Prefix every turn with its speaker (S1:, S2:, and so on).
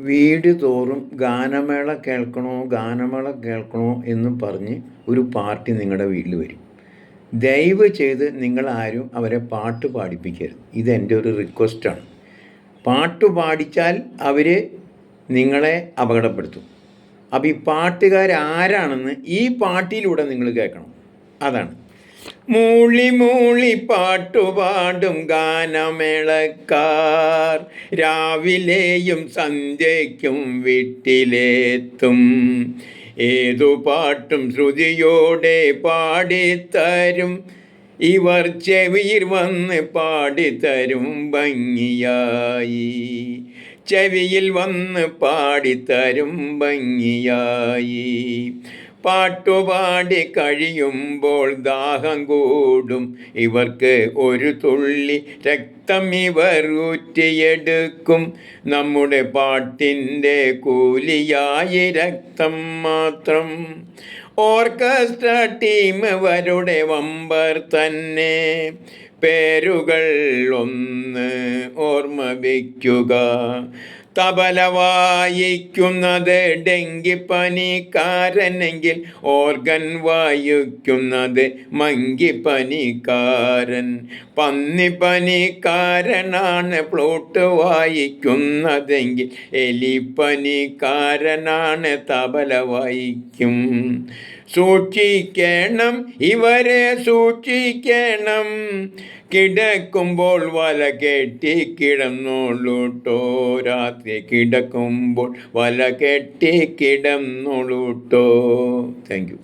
S1: വീട് തോറും ഗാനമേള കേൾക്കണോ എന്ന് പറഞ്ഞ് ഒരു പാർട്ടി നിങ്ങളുടെ വീട്ടിൽ വരും. ദയവ് ചെയ്ത് നിങ്ങളാരും അവരെ പാട്ട് പാടിപ്പിക്കരുത്. ഇതെൻ്റെ ഒരു റിക്വസ്റ്റാണ്. പാട്ട് പാടിച്ചാൽ അവർ നിങ്ങളെ അപകടപ്പെടുത്തും. അപ്പോൾ ഈ പാട്ടുകാരാരാണെന്ന് ഈ പാട്ടിലൂടെ നിങ്ങൾ കേൾക്കണം. അതാണ്. മൂളി മൂളി പാട്ടുപാടും ഗാനമേളക്കാർ രാവിലെയും സന്ധ്യയ്ക്കും വീട്ടിലെത്തും. ഏതു പാട്ടും ശ്രുതിയോടെ പാടിത്തരും. ഇവർ ചെവിയിൽ വന്ന് പാടിത്തരും ഭംഗിയായി. ചെവിയിൽ വന്ന് പാടിത്തരും ഭംഗിയായി. പാട്ടുപാടി കഴിയുമ്പോൾ ദാഹം കൂടും. ഇവർക്ക് ഒരു തുള്ളി രക്തം ഇവർ ഊറ്റിയെടുക്കും. നമ്മുടെ പാട്ടിൻ്റെ കൂലിയായി രക്തം മാത്രം. ഓർക്കസ്ട്ര ടീം ഇവരുടെ വമ്പർ തന്നെ. പേരുകൾ ഒന്ന് ഓർമ്മ വയ്ക്കുക. തബല വായിക്കുന്നത് ഡെങ്കിപ്പനിക്കാരനെങ്കിൽ ഓർഗൻ വായിക്കുന്നത് മങ്കിപ്പനിക്കാരൻ. പന്നിപ്പനിക്കാരനാണ് ഫ്ലൂട്ട് വായിക്കുന്നതെങ്കിൽ എലിപ്പനിക്കാരനാണ് തബല വായിക്കും. സൂക്ഷിക്കണം, ഇവരെ സൂക്ഷിക്കണം. കിടക്കുമ്പോൾ വല കെട്ടി കിടന്നോളൂട്ടോ. രാത്രി കിടക്കുമ്പോൾ വല കെട്ടി കിടന്നോളൂട്ടോ. Thank you.